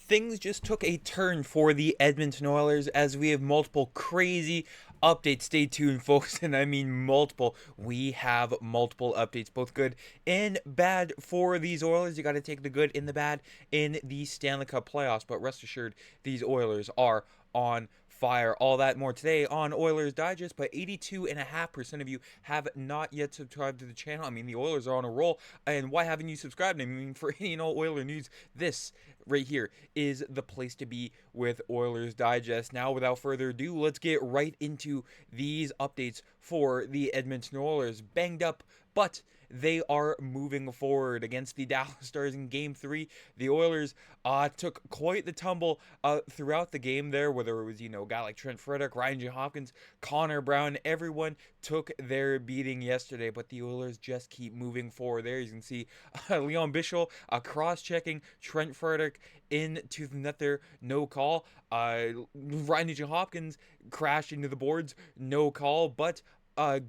Things just took a turn for the Edmonton Oilers as we have multiple crazy updates. Stay tuned, folks, and I mean multiple. We have multiple updates, both good and bad for these Oilers. You got to take the good and the bad in the Stanley Cup playoffs, but rest assured, these Oilers are on fire. All that more today on Oilers Digest, but 82.5% of you have not yet subscribed to the channel. I mean, the Oilers are on a roll, and why haven't you subscribed? I mean, for any and all Oiler news, this right here is the place to be with Oilers Digest. Now, without further ado, let's get right into these updates for the Edmonton Oilers. Banged up, but they are moving forward against the Dallas Stars in Game 3. The Oilers took quite the tumble throughout the game there, whether it was, a guy like Trent Frederick, Ryan Nugent-Hopkins, Connor Brown, everyone took their beating yesterday, but the Oilers just keep moving forward. There you can see Leon Bouchard cross-checking Trent Frederick into the net there, no call. Ryan Nugent-Hopkins crashed into the boards, no call, but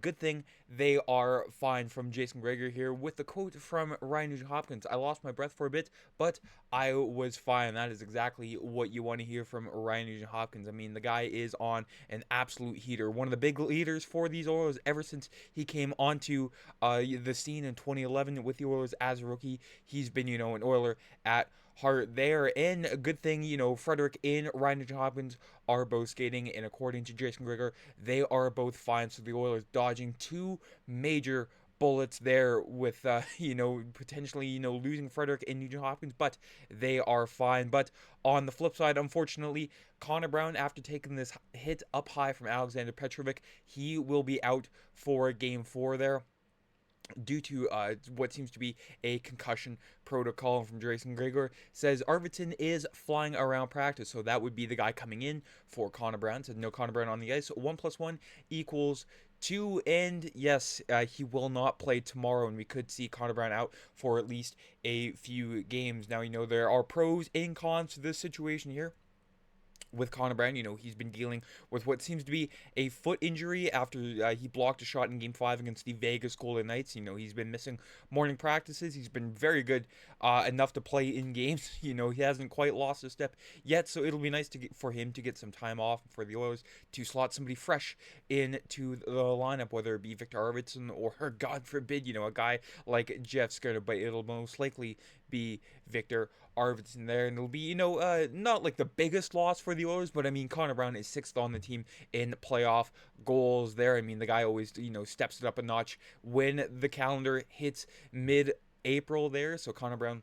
good thing they are fine from Jason Gregor here with the quote from Ryan Nugent-Hopkins. I lost my breath for a bit, but I was fine. That is exactly what you want to hear from Ryan Nugent-Hopkins. I mean, the guy is on an absolute heater. One of the big leaders for these Oilers ever since he came onto the scene in 2011 with the Oilers as a rookie. He's been, an Oiler at heart there. And a good thing, Frederick and Ryan Nugent-Hopkins are both skating, and according to Jason Gregor, they are both fine. So the Oilers dodging two major bullets there with, potentially, losing Frederick and Nugent-Hopkins, but they are fine. But on the flip side, unfortunately, Connor Brown, after taking this hit up high from Alexander Petrovic, he will be out for Game 4 there due to what seems to be a concussion protocol. From Jason Gregor says Arvidsson is flying around practice, so that would be the guy coming in for Connor Brown. Said no Connor Brown on the ice. 1 + 1 = 2, and yes, he will not play tomorrow, and we could see Connor Brown out for at least a few games. Now, there are pros and cons to this situation here with Connor Brown. He's been dealing with what seems to be a foot injury after he blocked a shot in Game 5 against the Vegas Golden Knights. He's been missing morning practices. He's been very good enough to play in games. He hasn't quite lost a step yet, so it'll be nice for him to get some time off, for the Oilers to slot somebody fresh into the lineup, whether it be Victor Arvidsson or, God forbid, a guy like Jeff Skinner, but it'll most likely be Victor Arvidsson there, and it'll be, not like the biggest loss for the Oilers, but I mean, Connor Brown is 6th on the team in playoff goals there. I mean, the guy always, steps it up a notch when the calendar hits mid-April there, so Connor Brown,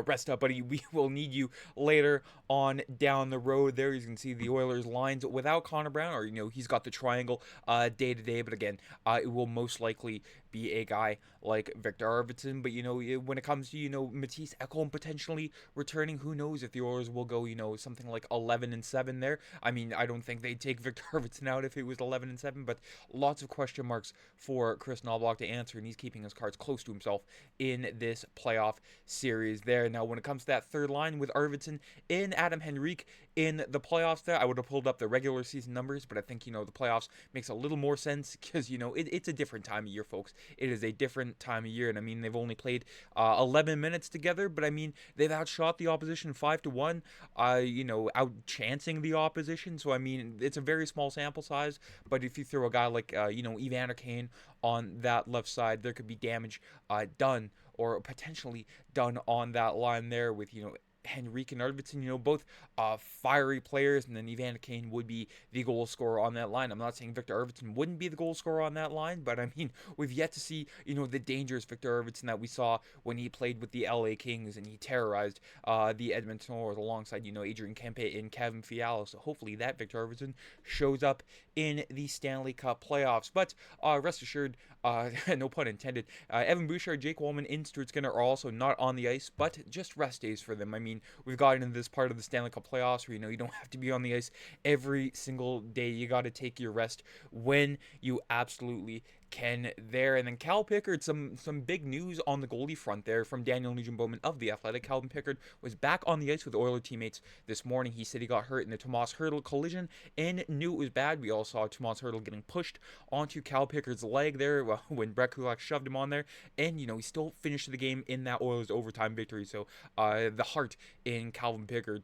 rest up, buddy. We will need you later on down the road there. You can see the Oilers lines without Connor Brown, or, he's got the triangle day to day, but again, it will most likely be a guy like Victor Arvidsson. But, when it comes to, Mattias Ekholm potentially returning, who knows if the Oilers will go, something like 11-7 there. I mean, I don't think they'd take Victor Arvidsson out if it was 11-7, but lots of question marks for Kris Knoblauch to answer, and he's keeping his cards close to himself in this playoff series there. Now, when it comes to that third line with Arvidsson and Adam Henrique in the playoffs there, I would have pulled up the regular season numbers, but I think, the playoffs makes a little more sense because, it's a different time of year, folks. It is a different time of year, and I mean, they've only played 11 minutes together, but I mean, they've outshot the opposition 5-1, out-chancing the opposition, so I mean, it's a very small sample size, but if you throw a guy like, Evander Kane on that left side, there could be damage done, or potentially done on that line there with, Henrique and Arvidsson, both fiery players, and then Evander Kane would be the goal scorer on that line. I'm not saying Victor Arvidsson wouldn't be the goal scorer on that line, but I mean, we've yet to see, the dangerous Victor Arvidsson that we saw when he played with the LA Kings and he terrorized the Edmonton Oilers alongside, Adrian Kempe and Kevin Fiala. So hopefully that Victor Arvidsson shows up in the Stanley Cup playoffs. But rest assured, no pun intended, Evan Bouchard, Jake Walman, and Stuart Skinner are also not on the ice, but just rest days for them. I mean, we've gotten into this part of the Stanley Cup playoffs where, you don't have to be on the ice every single day. You got to take your rest when you absolutely Ken there. And then Cal Pickard, some big news on the goalie front there from Daniel Nugent-Bowman of The Athletic. Calvin Pickard was back on the ice with Oilers teammates this morning. He said he got hurt in the Tomas Hertl collision and knew it was bad. We all saw Tomas Hertl getting pushed onto Cal Pickard's leg there when Brett Kulak shoved him on there. And, he still finished the game in that Oilers overtime victory. So the heart in Calvin Pickard,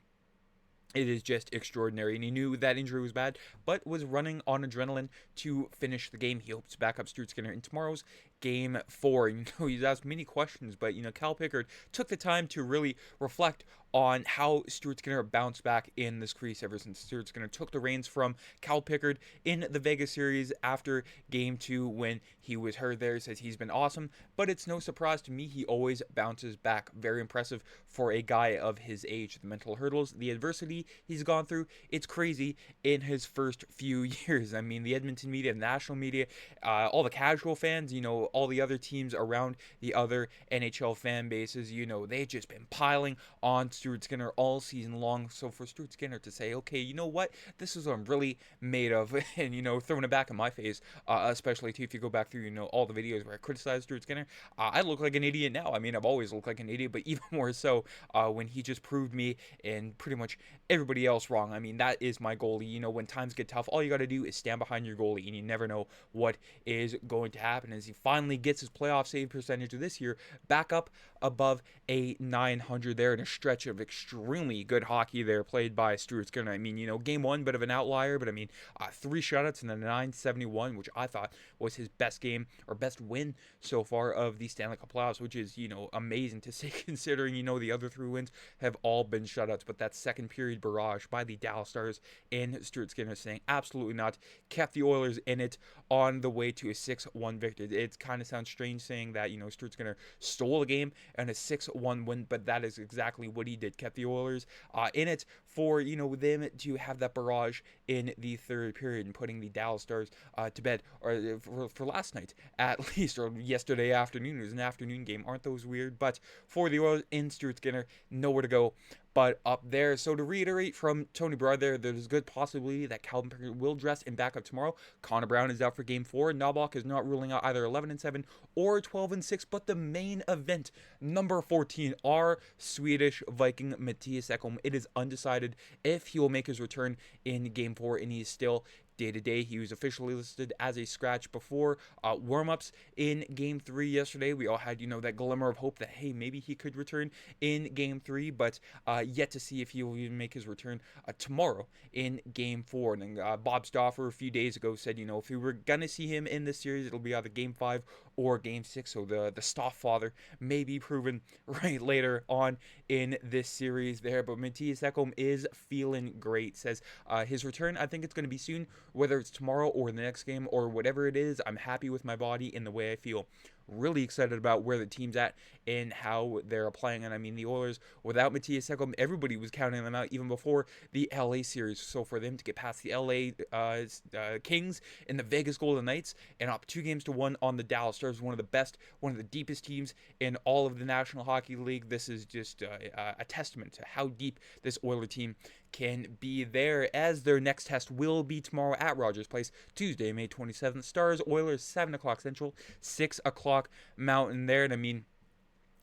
it is just extraordinary, and he knew that injury was bad, but was running on adrenaline to finish the game. He hopes to back up Stuart Skinner in tomorrow's Game 4. He's asked many questions, but, Cal Pickard took the time to really reflect on how Stuart Skinner bounced back in this crease ever since Stuart Skinner took the reins from Cal Pickard in the Vegas series after Game 2 when he was hurt there. He says he's been awesome, but it's no surprise to me he always bounces back. Very impressive for a guy of his age. The mental hurdles, the adversity he's gone through, it's crazy in his first few years. I mean, the Edmonton media, the national media, all the casual fans, all the other teams around the other NHL fan bases, they've just been piling on Stuart Skinner all season long. So for Stuart Skinner to say, okay, you know what, this is what I'm really made of, and throwing it back in my face, especially too if you go back through all the videos where I criticized Stuart Skinner, I look like an idiot now. I mean, I've always looked like an idiot, but even more so when he just proved me and pretty much everybody else wrong. I mean, that is my goalie. When times get tough, all you got to do is stand behind your goalie, and you never know what is going to happen. As he finally gets his playoff save percentage of this year back up above a 900 there in a stretch of extremely good hockey there played by Stuart Skinner. I mean, Game 1, bit of an outlier, but I mean, 3 shutouts and a 971, which I thought was his best game or best win so far of the Stanley Cup playoffs, which is, amazing to say considering, the other 3 wins have all been shutouts. But that second period barrage by the Dallas Stars and Stuart Skinner saying absolutely not, kept the Oilers in it on the way to a 6-1 victory. It kind of sounds strange saying that, Stuart Skinner stole a game and a 6-1 win, but that is exactly what he did. Kept the Oilers in it for, them to have that barrage in the third period and putting the Dallas Stars to bed, or for last night at least, or yesterday afternoon. It was an afternoon game. Aren't those weird? But for the Oilers in Stuart Skinner, nowhere to go but up there. So to reiterate from Tony Broad there's a good possibility that Calvin Pickard will dress in backup tomorrow. Connor Brown is out for Game 4. Knoblauch is not ruling out either 11-7 or 12-6, but the main event, number 14, our Swedish Viking Mattias Ekholm. It is undecided if he will make his return in Game 4, and he is still day-to-day. He was officially listed as a scratch before warm-ups in Game 3 yesterday. We all had, that glimmer of hope that, hey, maybe he could return in Game 3, but yet to see if he will even make his return tomorrow in Game 4. And then Bob Stauffer a few days ago said, if we were going to see him in this series, it'll be either Game 5 or Game 6. So the Staff father may be proven right later on in this series there. But Mattias Ekholm is feeling great. Says his return, I think it's going to be soon. Whether it's tomorrow or the next game or whatever it is, I'm happy with my body and the way I feel. Really excited about where the team's at and how they're playing. And I mean, the Oilers, without Mattias Ekholm, everybody was counting them out even before the LA series. So for them to get past the LA Kings and the Vegas Golden Knights and up 2-1 on the Dallas Stars, one of the best, one of the deepest teams in all of the National Hockey League, this is just a testament to how deep this Oiler team can be there, as their next test will be tomorrow at Rogers Place, Tuesday, May 27th. Stars, Oilers, 7 o'clock Central, 6 o'clock Mountain there. And I mean,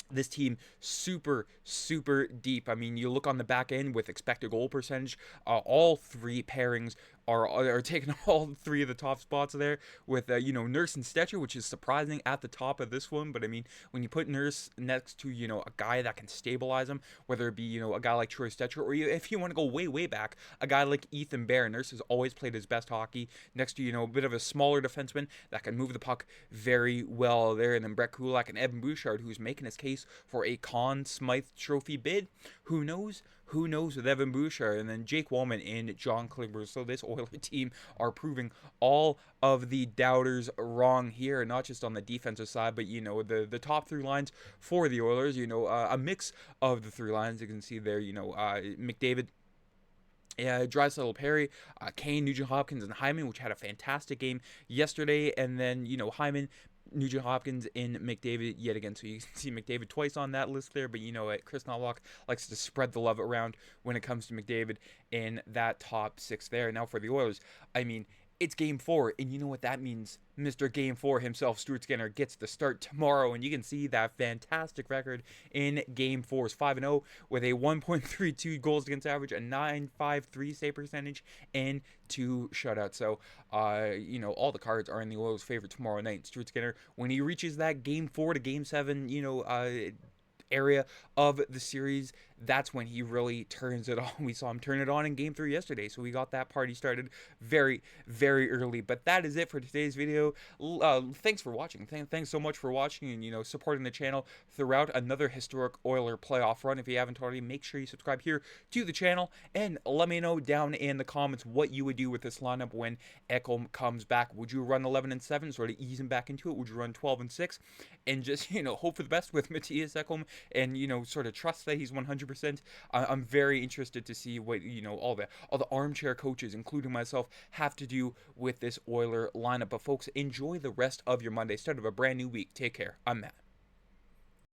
this team super deep. I mean, you look on the back end with expected goal percentage, all 3 pairings are taking all 3 of the top spots there with Nurse and Stetcher, which is surprising at the top of this one. But I mean, when you put Nurse next to a guy that can stabilize him, whether it be a guy like Troy Stetcher, or if you want to go way back, a guy like Ethan Bear. Nurse has always played his best hockey next to a bit of a smaller defenseman that can move the puck very well there. And then Brett Kulak and Evan Bouchard, who's making his case for a Conn Smythe Trophy bid. Who knows with Evan Bouchard, and then Jake Wallman and John Klingberg. So this Oiler team are proving all of the doubters wrong here, not just on the defensive side, but the top 3 lines for the Oilers, a mix of the 3 lines. You can see there, McDavid, Draisaitl, Perry, Kane, Nugent-Hopkins, and Hyman, which had a fantastic game yesterday. And then, Hyman, Nugent-Hopkins, and McDavid yet again. So you can see McDavid twice on that list there, but Kris Knoblauch likes to spread the love around when it comes to McDavid in that top 6 there. Now for the Oilers, I mean, it's game 4, and you know what that means. Mr. Game 4 himself, Stuart Skinner, gets the start tomorrow, and you can see that fantastic record in game 4 is 5-0 with a 1.32 goals against average, a 9.53 save percentage, and 2 shutouts. So, all the cards are in the Oilers' favor tomorrow night. Stuart Skinner, when he reaches that game 4 to game 7, area of the series, that's when he really turns it on. We saw him turn it on in game 3 yesterday, so we got that party started very, very early. But that is it for today's video. Thanks for watching. Thanks so much for watching and supporting the channel throughout another historic Oiler playoff run. If you haven't already, make sure you subscribe here to the channel, and let me know down in the comments what you would do with this lineup when Ekholm comes back. Would you run 11-7, sort of ease him back into it? Would you run 12-6 and just hope for the best with Mattias Ekholm and sort of trust that he's 100%? I'm very interested to see what all the armchair coaches, including myself, have to do with this Oiler lineup. But folks, enjoy the rest of your Monday, start of a brand new week. Take care. I'm Matt.